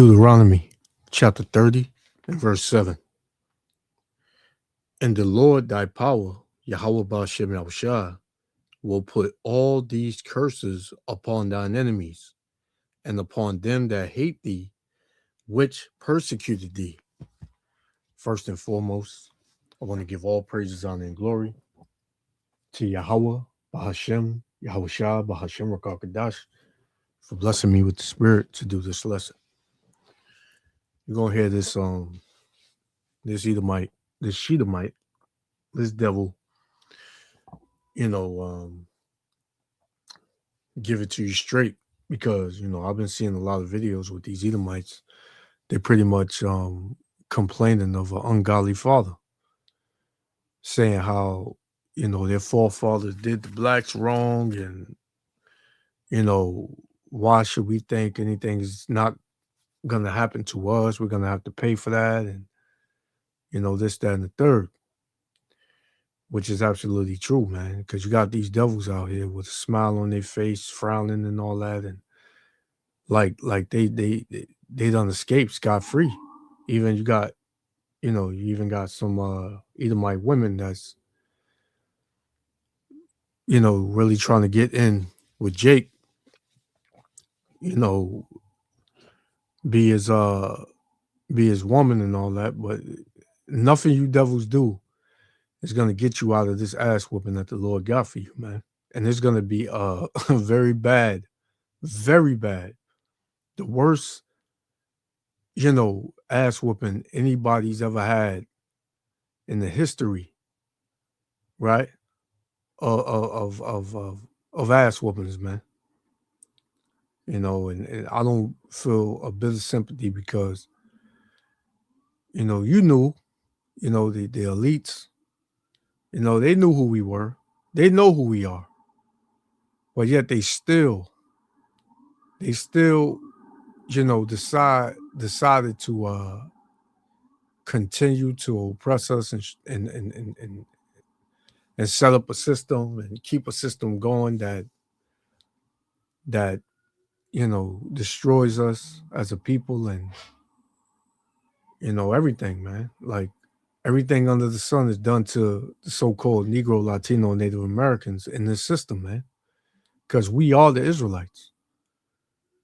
Deuteronomy chapter 30 and verse 7. And the Lord thy power, Yahweh Ba'ashem Yahushua, will put all these curses upon thine enemies and upon them that hate thee, which persecuted thee. First and foremost, I want to give all praises, honor, and glory to Yahweh Ba'ashem Yahushua Ba'ashem Rakakadash for blessing me with the spirit to do this lesson. You're gonna hear this this Edomite, this Shedamite, this devil, give it to you straight because I've been seeing a lot of videos with these Edomites. They're pretty much complaining of an ungodly father, saying how their forefathers did the blacks wrong, and why should we think anything is not gonna happen to us? We're gonna have to pay for that, and this, that, and the third, which is absolutely true, man. Because you got these devils out here with a smile on their face, frowning and all that, and like they done escaped scot-free. Even you got, you even got some Edomite women that's really trying to get in with Jake, be his woman and all that, but nothing you devils do is going to get you out of this ass whooping that the Lord got for you, man. And it's going to be very bad, the worst, ass whooping anybody's ever had in the history, right? Of ass whoopings, man. And I don't feel a bit of sympathy because, the elites, they knew who we were. They know who we are. But yet they still, decided to continue to oppress us and set up a system and keep a system going that destroys us as a people and everything, man. Like everything under the sun is done to the so-called Negro, Latino, Native Americans in this system, man. Because we are the Israelites,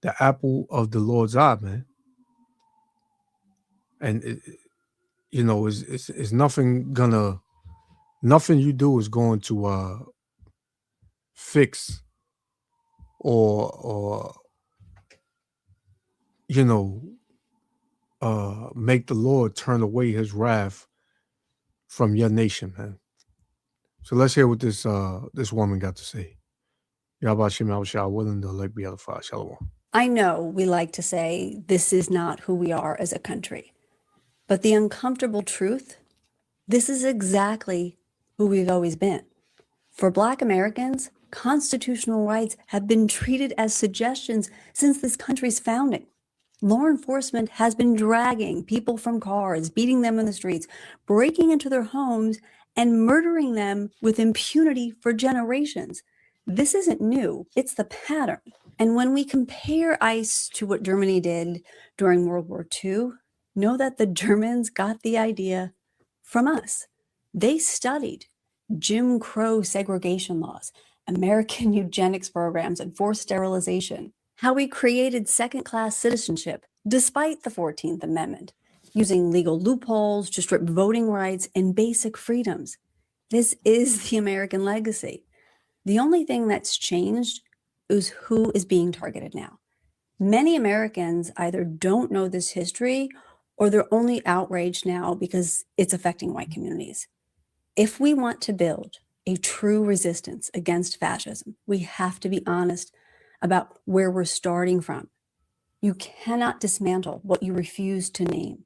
the apple of the Lord's eye, man. And it's nothing you do is going to fix or make the Lord turn away his wrath from your nation, man. So let's hear what this woman got to say. Yahweh Shem Yahushua, willing to elect be edified. Shalom. I know we like to say this is not who we are as a country, but the uncomfortable truth, this is exactly who we've always been. For Black Americans, constitutional rights have been treated as suggestions since this country's founding. Law enforcement has been dragging people from cars, beating them in the streets, breaking into their homes, and murdering them with impunity for generations. This isn't new, it's the pattern. And when we compare ICE to what Germany did during World War II, know that the Germans got the idea from us. They studied Jim Crow segregation laws, American eugenics programs, and forced sterilization, how we created second-class citizenship despite the 14th Amendment, using legal loopholes to strip voting rights and basic freedoms. This is the American legacy. The only thing that's changed is who is being targeted now. Many Americans either don't know this history or they're only outraged now because it's affecting white communities. If we want to build a true resistance against fascism, we have to be honest about where we're starting from. You cannot dismantle what you refuse to name.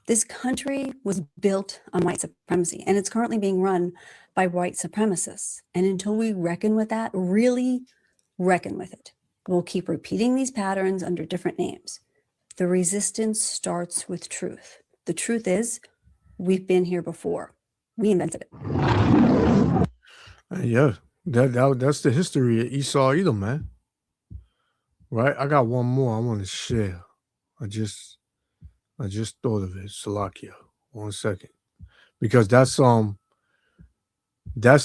This country was built on white supremacy, and it's currently being run by white supremacists. And until we reckon with that, really reckon with it, we'll keep repeating these patterns under different names. The resistance starts with truth. The truth is, we've been here before. We invented it. Yeah, that's the history of Esau Edom, man. Right? I got one more I want to share. I just thought of it. Salakia. 1 second. Because that's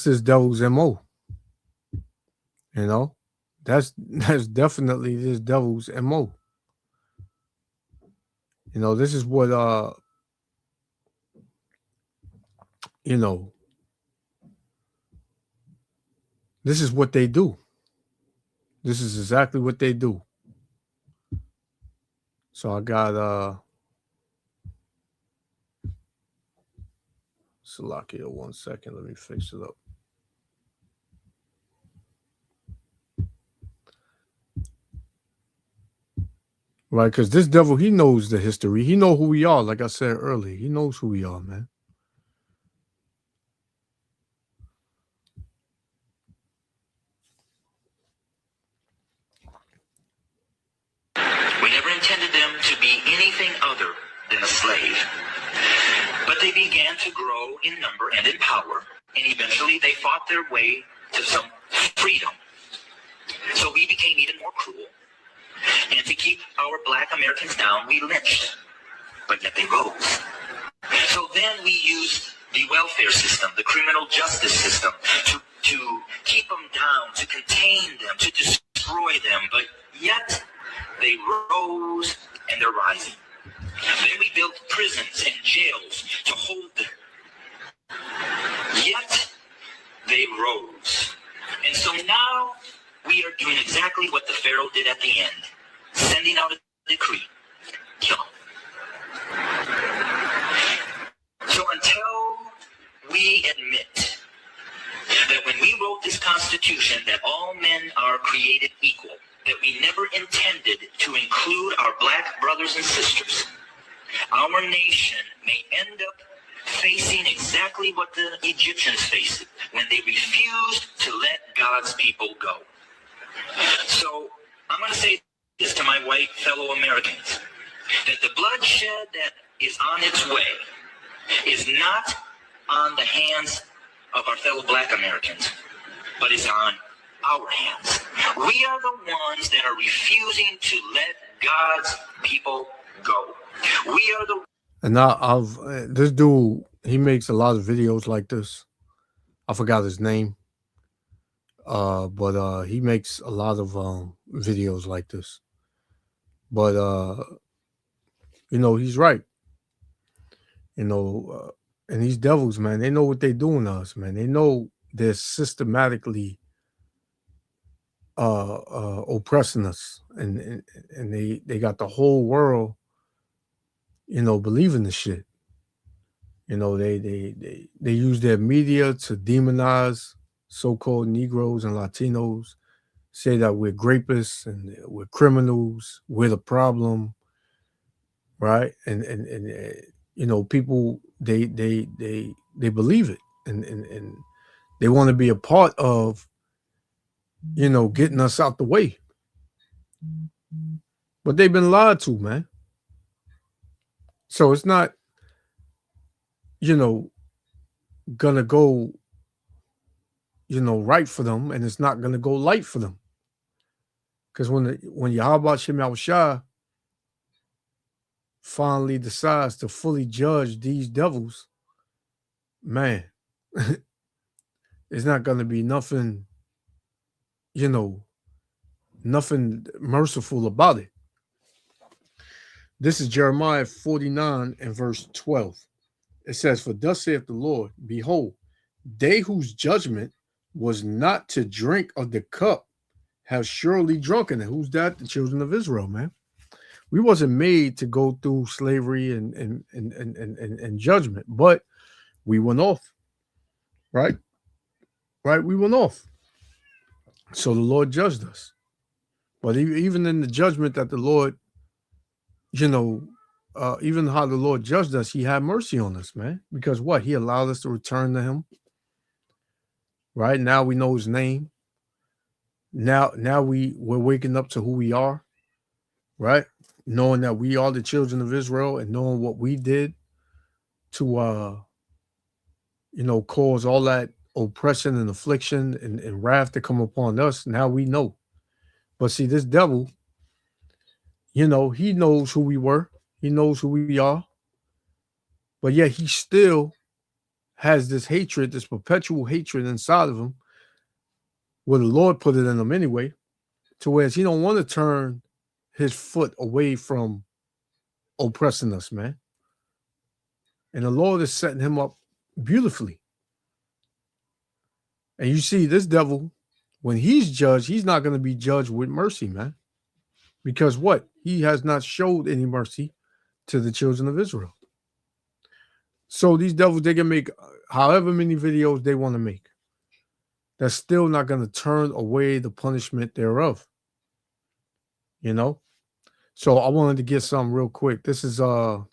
this devil's MO. You know? That's definitely this devil's MO. You know, this is what you know, this is what they do. This is exactly what they do. So I got Salakia, 1 second. Let me fix it up. Right, because this devil, he knows the history. He know who we are, like I said earlier. He knows who we are, man. We never intended them to be anything other than a slave. But they began to grow in number and in power, and eventually they fought their way to some freedom. So we became even more cruel. And to keep our black Americans down, we lynched. But yet they rose. So then we used the welfare system, the criminal justice system, to keep them down, to contain them, to destroy them. But yet they rose, and they're rising. Then we built prisons and jails to hold them. Yet they rose. And so now we are doing exactly what the Pharaoh did at the end, sending out a decree. Kill them. So until we admit that when we wrote this Constitution that all men are created equal, that we never intended to include our black brothers and sisters, our nation may end up facing exactly what the Egyptians faced when they refused to let God's people go. So I'm going to say this to my white fellow Americans, that the bloodshed that is on its way is not on the hands of our fellow black Americans, but is on our hands. We are the ones that are refusing to let God's people go. We are the... And now this dude, he makes a lot of videos like this. I forgot his name. But he makes a lot of videos like this. But you know, he's right. You know, and these devils, man, they know what they're doing to us, man. They know they're systematically oppressing us, and they got the whole world, you know, believing the shit. You know, they use their media to demonize so-called Negroes and Latinos, say that we're grapists and we're criminals, we're the problem, right? And you know, people they believe it, and they want to be a part of, you know, getting us out the way. But they've been lied to, man. So it's not, you know, gonna go, you know, right for them, and it's not gonna go light for them. Because when Yahweh Shem Yahushua finally decides to fully judge these devils, man, it's not gonna be nothing, you know, nothing merciful about it. This is Jeremiah 49 and verse 12. It says, "For thus saith the Lord, behold, they whose judgment was not to drink of the cup have surely drunken it." Who's that? The children of Israel, man. We wasn't made to go through slavery and judgment, but we went off, right? Right? We went off. So the Lord judged us. But even in the judgment that the Lord, you know, even how the Lord judged us, he had mercy on us, man. Because what? He allowed us to return to him. Right? Now we know his name. Now we're waking up to who we are, right? Knowing that we are the children of Israel and knowing what we did to you know, cause all that oppression and affliction and wrath to come upon us. Now we know. But see, this devil, You know, he knows who we were. He knows who we are. But yet he still has this hatred, this perpetual hatred inside of him. Well, the Lord put it in him anyway, to where he don't want to turn his foot away from oppressing us, man. And the Lord is setting him up beautifully. And you see, this devil, when he's judged, he's not going to be judged with mercy, man. Because what? He has not showed any mercy to the children of Israel. So these devils, they can make however many videos they want to make. That's still not going to turn away the punishment thereof. You know? So I wanted to get something real quick. This is that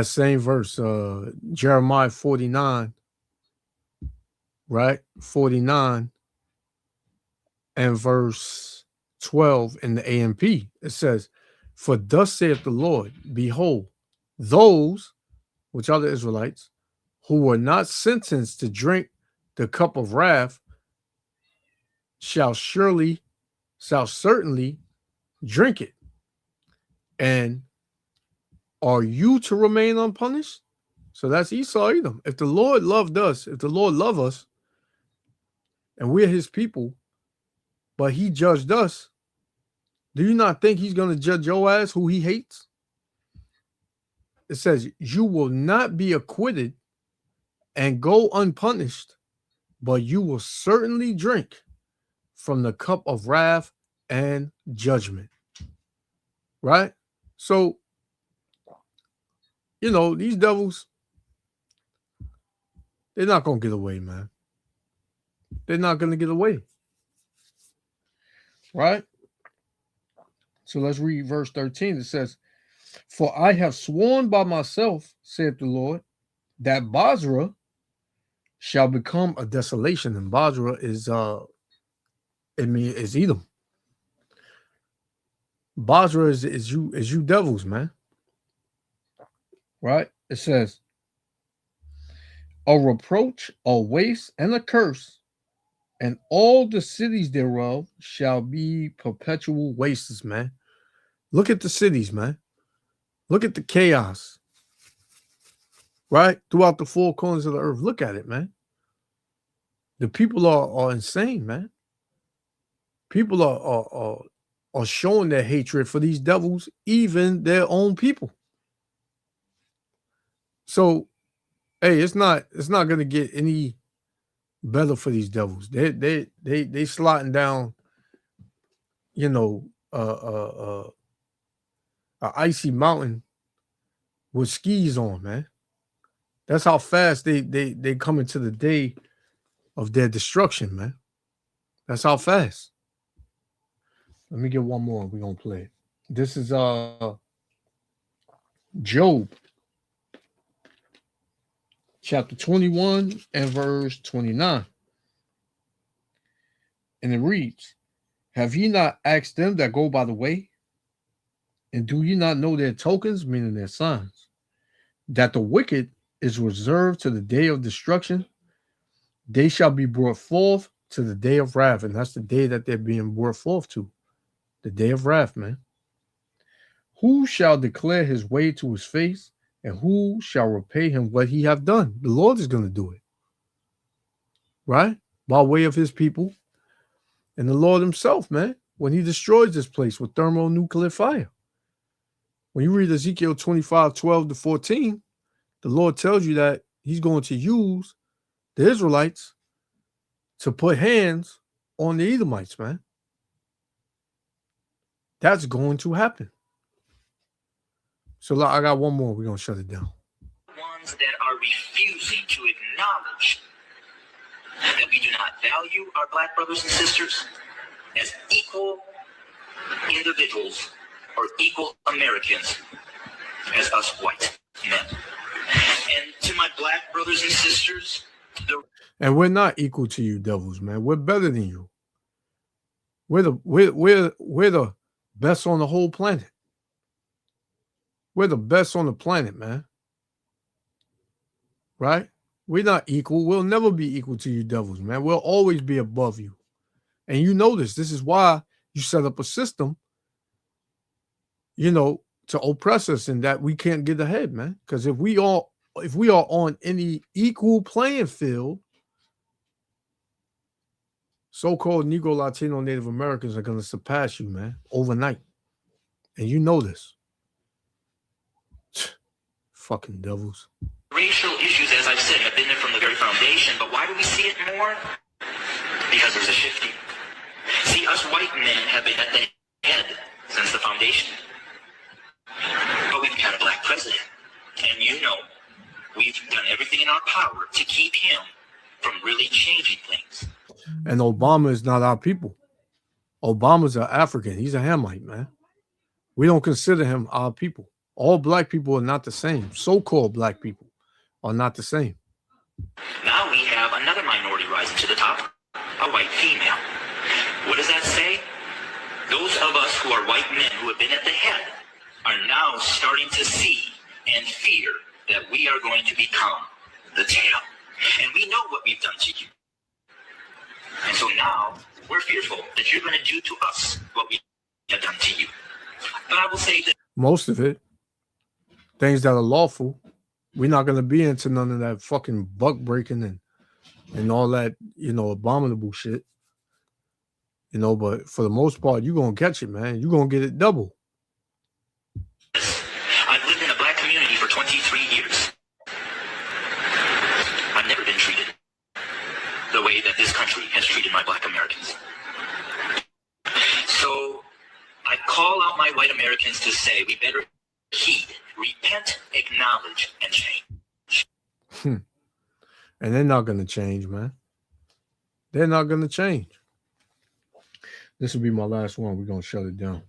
same verse, Jeremiah 49, right? 49 and verse 12 in the AMP. It says, "For thus saith the Lord, behold, those," which are the Israelites, "who were not sentenced to drink the cup of wrath shall certainly drink it. And are you to remain unpunished?" So that's Esau, Edom. If the Lord loved us, if the Lord loved us, and we're his people, but he judged us, do you not think he's going to judge your ass, who he hates? It says, "You will not be acquitted and go unpunished, but you will certainly drink from the cup of wrath and judgment." Right? So, you know, these devils, they're not going to get away, man. They're not going to get away. Right? So let's read verse 13. It says, "For I have sworn by myself, saith the Lord, that Basra shall become a desolation." And Basra is is Edom. Basra is you devils, man. Right? It says, "A reproach, a waste, and a curse, and all the cities thereof shall be perpetual wastes," man. Look at the cities, man. Look at the chaos. Right? Throughout the four corners of the earth. Look at it, man. The people are insane, man. People are showing their hatred for these devils, even their own people. So, hey, it's not going to get any better for these devils. They slotting down, you know, a icy mountain with skis on, man. That's how fast they come into the day of their destruction, man. That's how fast. Let me get one more. We're gonna play it. This is Job chapter 21 and verse 29. And it reads, "Have ye not asked them that go by the way? And do ye not know their tokens," meaning their signs, "that the wicked is reserved to the day of destruction? They shall be brought forth to the day of wrath." And that's the day that they're being brought forth to. The day of wrath, man. "Who shall declare his way to his face, and who shall repay him what he have done?" The Lord is going to do it. Right? By way of his people. And the Lord himself, man, when he destroys this place with thermonuclear fire. When you read Ezekiel 25, 12 to 14, the Lord tells you that he's going to use the Israelites to put hands on the Edomites, man. That's going to happen. So I got one more. We're going to shut it down. Ones that are refusing to acknowledge that we do not value our black brothers and sisters as equal individuals or equal Americans as us white men. And to my black brothers and sisters, and we're not equal to you devils, man. We're better than you. We're the best on the whole planet. We're the best on the planet, man. Right? We're not equal. We'll never be equal to you devils, man. We'll always be above you. And you know this. This is why you set up a system to oppress us and that we can't get ahead, man. Because if we are on any equal playing field, so-called Negro, Latino, Native Americans are going to surpass you, man, overnight. And you know this. Fucking devils. Racial issues, as I've said, have been there from the very foundation, but why do we see it more? Because there's a shifting. See, us white men have been at the head since the foundation. But we've had a black president. And we've done everything in our power to keep him from really changing things. And Obama is not our people. Obama's an African. He's a Hamite, man. We don't consider him our people. All black people are not the same. So-called black people are not the same. Now we have another minority rising to the top, a white female. What does that say? Those of us who are white men who have been at the head are now starting to see and fear that we are going to become the tail. And we know what we've done to you. And so now we're fearful that you're going to do to us what we have done to you. But I will say that most of it, things that are lawful, we're not going to be into none of that fucking buck breaking and all that, abominable shit. But for the most part, you're going to catch it, man. You're going to get it double. I've lived in a black community for 23 years. I've never been treated the way that this country has treated my black Americans. So I call out my white Americans to say we better heed, repent, acknowledge, and change. And they're not going to change, man. They're not going to change. This will be my last one. We're going to shut it down.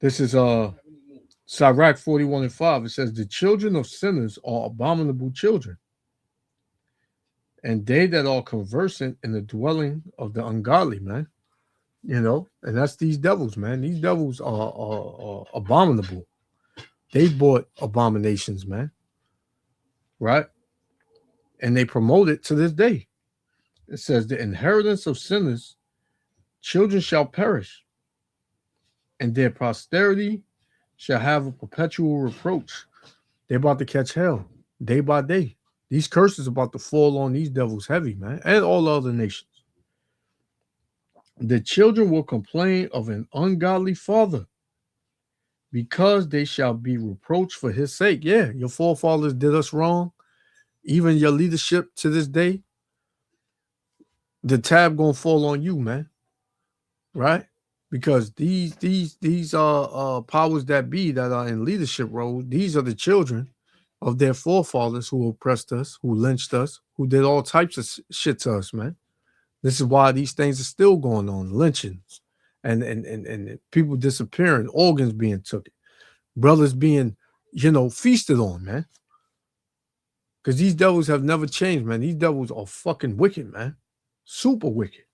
This is Sirach 41:5. It says, the children of sinners are abominable children, and they that are conversant in the dwelling of the ungodly, man. And that's these devils, man. These devils are abominable. They brought abominations, man. Right? And they promote it to this day. It says, the inheritance of sinners, children shall perish, and their posterity shall have a perpetual reproach. They're about to catch hell day by day. These curses are about to fall on these devils heavy, man, and all other nations. The children will complain of an ungodly father, because they shall be reproached for his sake. Yeah, your forefathers did us wrong. Even your leadership to this day, the tab gonna fall on you, man. Right? Because these powers that be that are in leadership roles, these are the children of their forefathers who oppressed us, who lynched us, who did all types of shit to us, man. This is why these things are still going on, lynchings and people disappearing, organs being taken, brothers being, feasted on, man. Because these devils have never changed, man. These devils are fucking wicked, man. Super wicked.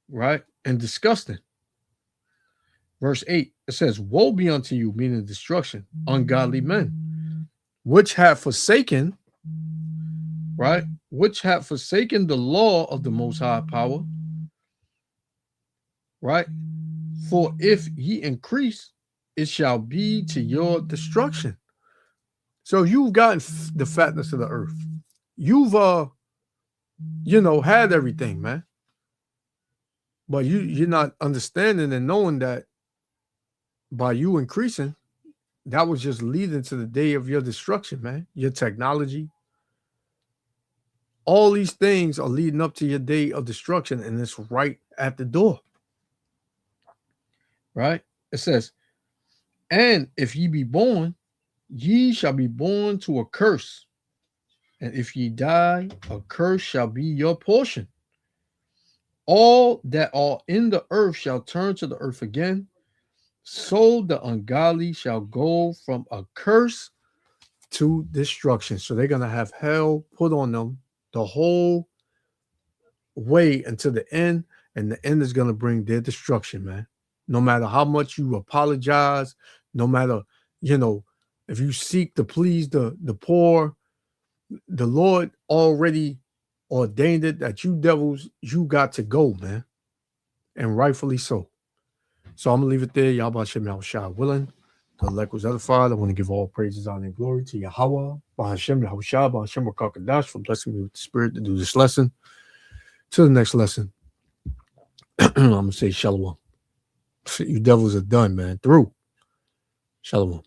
Right? And disgusting. Verse 8, it says, woe be unto you, meaning destruction, ungodly men, which have forsaken, right? Which have forsaken the law of the Most High Power, right? For if ye increase, it shall be to your destruction. So you've gotten the fatness of the earth. You've, had everything, man. But you're not understanding and knowing that by you increasing, that was just leading to the day of your destruction, man. Your technology. All these things are leading up to your day of destruction, and it's right at the door. Right? It says, and if ye be born, ye shall be born to a curse. And if ye die, a curse shall be your portion. All that are in the earth shall turn to the earth again. So the ungodly shall go from a curse to destruction. So they're going to have hell put on them the whole way until the end. And the end is going to bring their destruction, man. No matter how much you apologize, no matter, if you seek to please the poor, the Lord already ordained it that you devils, you got to go, man. And rightfully so. So I'm gonna leave it there. Y'all about Shem Yahushua willing. The elect was edified. I want to give all praises, honor, and glory to Yahweh, Bahashem, Yahushua, Bahashem, Rakakadash, for blessing me with the spirit to do this lesson. To the next lesson. I'm gonna say Shalom. You devils are done, man. Through. Shalom.